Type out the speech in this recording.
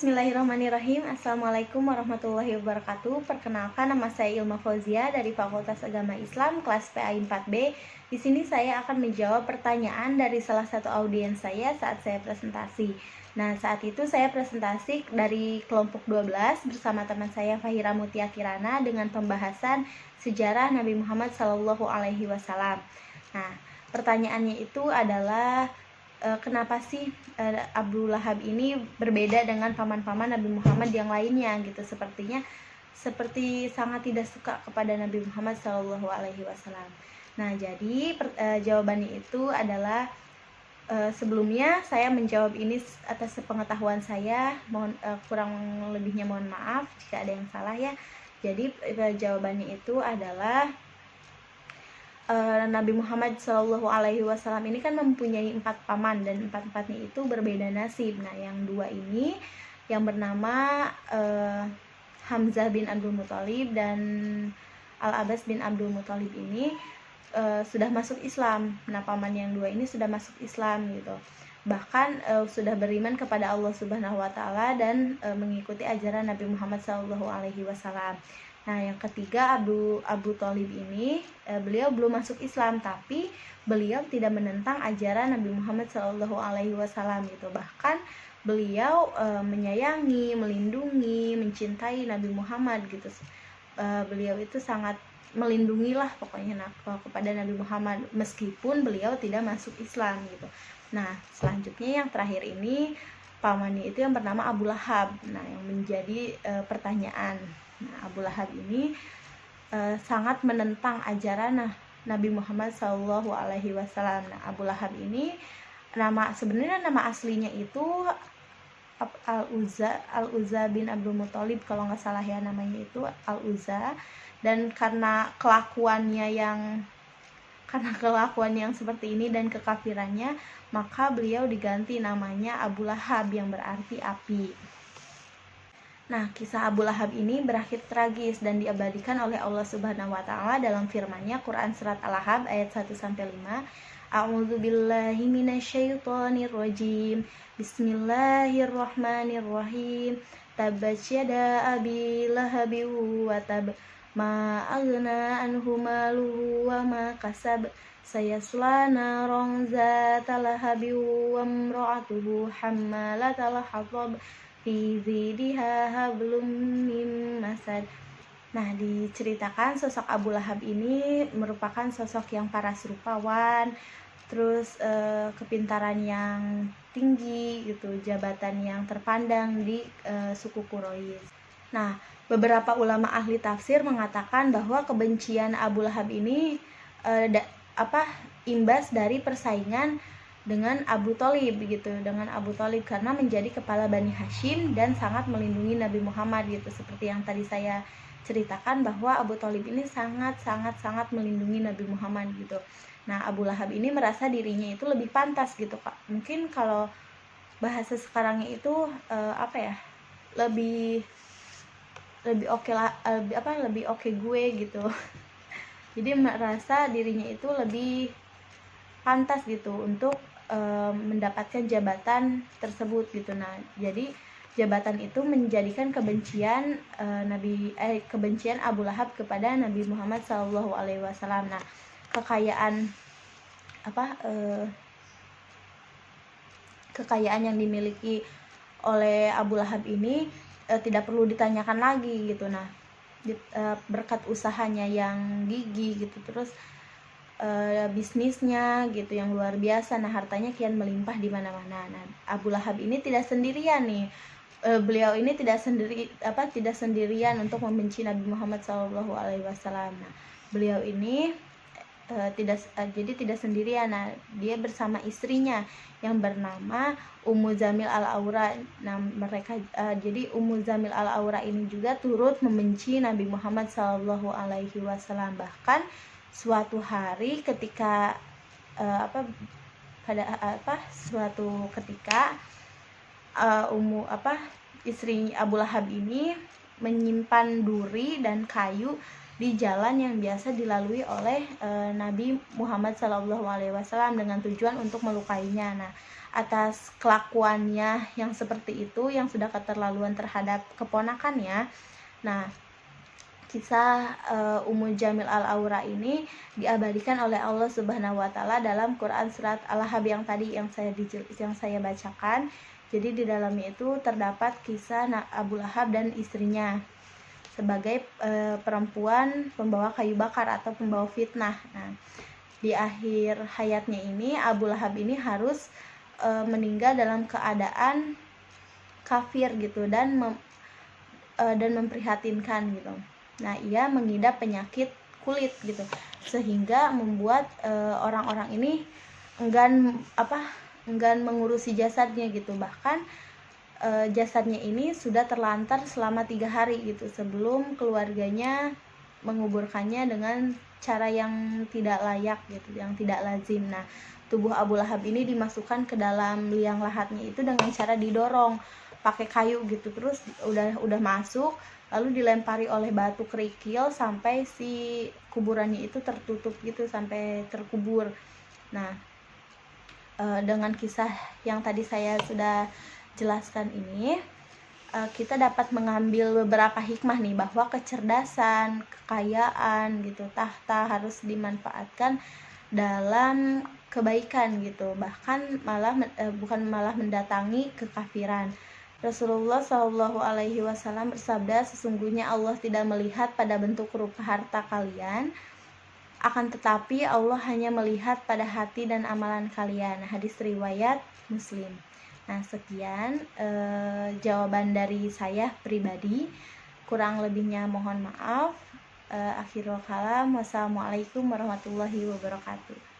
Bismillahirrahmanirrahim. Assalamualaikum warahmatullahi wabarakatuh. Perkenalkan, nama saya Ilma Fauzia dari Fakultas Agama Islam kelas PAI 4B. Di sini saya akan menjawab pertanyaan dari salah satu audiens saya saat saya presentasi. Nah, saat itu saya presentasi dari kelompok 12 bersama teman saya Fahira Mutia Kirana dengan pembahasan sejarah Nabi Muhammad SAW. Nah, pertanyaannya itu adalah kenapa sih Abu Lahab ini berbeda dengan paman-paman Nabi Muhammad yang lainnya gitu, seperti sangat tidak suka kepada Nabi Muhammad SAW. Nah, jadi jawabannya itu adalah sebelumnya saya menjawab ini atas sepengetahuan saya, kurang lebihnya mohon maaf jika ada yang salah ya. Jadi jawabannya itu adalah Nabi Muhammad SAW ini kan mempunyai 4 paman, dan 4-4-nya itu berbeda nasib. Nah, yang 2 ini yang bernama Hamzah bin Abdul Muthalib dan Al-Abbas bin Abdul Muthalib ini sudah masuk Islam. Nah, paman yang 2 ini sudah masuk Islam gitu. Bahkan sudah beriman kepada Allah Subhanahu wa taala dan mengikuti ajaran Nabi Muhammad SAW. Nah, yang ketiga Abu Thalib ini beliau belum masuk Islam, tapi beliau tidak menentang ajaran Nabi Muhammad SAW gitu. Bahkan beliau menyayangi, melindungi, mencintai Nabi Muhammad gitu. Beliau itu sangat melindungilah pokoknya kepada Nabi Muhammad meskipun beliau tidak masuk Islam gitu. Nah, selanjutnya yang terakhir ini pamannya itu yang bernama Abu Lahab. Nah, yang menjadi pertanyaan. Nah, Abu Lahab ini sangat menentang ajaran Nabi Muhammad SAW. Nah, Abu Lahab ini sebenarnya nama aslinya itu Al-Uzza bin Abdul Muthalib, kalau nggak salah ya, namanya itu Al-Uzza. Dan karena kelakuannya yang seperti ini dan kekafirannya, maka beliau diganti namanya Abu Lahab yang berarti api. Nah, kisah Abu Lahab ini berakhir tragis dan diabadikan oleh Allah Subhanahu wa taala dalam firman-Nya Quran surat Al-Ahzab ayat 1-5. A'udzubillahi minasyaitonir rajim. Bismillahirrahmanirrahim. Tabbat yada abi lahabin wa tab, ma aghna anhu maluhu wa ma kasab, sayasla naran zata lahabin wa imra'atuhu hammalatal hatab fi zidiha hablum mim masad. Nah, diceritakan sosok Abu Lahab ini merupakan sosok yang paras rupawan, terus kepintaran yang tinggi gitu, jabatan yang terpandang di suku Quraisy. Nah, beberapa ulama ahli tafsir mengatakan bahwa kebencian Abu Lahab ini imbas dari persaingan dengan Abu Thalib karena menjadi kepala Bani Hashim dan sangat melindungi Nabi Muhammad gitu. Seperti yang tadi saya ceritakan bahwa Abu Thalib ini sangat melindungi Nabi Muhammad gitu. Nah, Abu Lahab ini merasa dirinya itu lebih pantas gitu, Kak. Mungkin kalau bahasa sekarangnya itu lebih oke lah, lebih oke gue gitu. Jadi merasa dirinya itu lebih pantas gitu untuk mendapatkan jabatan tersebut gitu. Nah, jadi jabatan itu menjadikan kebencian Abu Lahab kepada Nabi Muhammad SAW. Nah, kekayaan yang dimiliki oleh Abu Lahab ini tidak perlu ditanyakan lagi gitu. Nah, berkat usahanya yang gigih gitu, terus bisnisnya gitu yang luar biasa. Nah, hartanya kian melimpah di mana-mana. Nah, Abu Lahab ini tidak sendirian nih. Beliau ini tidak sendirian untuk membenci Nabi Muhammad SAW. Nah, beliau ini tidak sendirian. Nah, dia bersama istrinya yang bernama Ummu Zamil Al-Aura. Nah, jadi Ummu Zamil Al-Aura ini juga turut membenci Nabi Muhammad SAW. Bahkan suatu hari ketika istri Abu Lahab ini menyimpan duri dan kayu di jalan yang biasa dilalui oleh Nabi Muhammad SAW dengan tujuan untuk melukainya. Nah, atas kelakuannya yang seperti itu, yang sudah keterlaluan terhadap keponakannya. Nah, kisah Ummu Jamil Al-Aura ini diabadikan oleh Allah Subhanahu wa taala dalam Quran surat Al-Ahzab yang tadi yang saya bacakan. Jadi di dalamnya itu terdapat kisah Abu Lahab dan istrinya sebagai perempuan pembawa kayu bakar atau pembawa fitnah. Nah, di akhir hayatnya ini Abu Lahab ini harus meninggal dalam keadaan kafir gitu dan memprihatinkan gitu. Nah, ia mengidap penyakit kulit gitu, sehingga membuat orang-orang ini enggan mengurusi jasadnya gitu. Bahkan jasadnya ini sudah terlantar selama 3 hari gitu sebelum keluarganya menguburkannya dengan cara yang tidak layak gitu, yang tidak lazim. Nah, tubuh Abu Lahab ini dimasukkan ke dalam liang lahatnya itu dengan cara didorong pakai kayu gitu, terus udah masuk, lalu dilempari oleh batu kerikil sampai si kuburannya itu tertutup gitu, sampai terkubur. Nah, dengan kisah yang tadi saya sudah jelaskan ini, kita dapat mengambil beberapa hikmah nih, bahwa kecerdasan, kekayaan gitu, tahta harus dimanfaatkan dalam kebaikan gitu, bahkan bukan malah mendatangi kekafiran. Rasulullah Shallallahu Alaihi Wasallam bersabda, sesungguhnya Allah tidak melihat pada bentuk rupa harta kalian, akan tetapi Allah hanya melihat pada hati dan amalan kalian. Hadis riwayat Muslim. Nah, sekian jawaban dari saya pribadi. Kurang lebihnya mohon maaf. Akhirul kalam. Wassalamualaikum warahmatullahi wabarakatuh.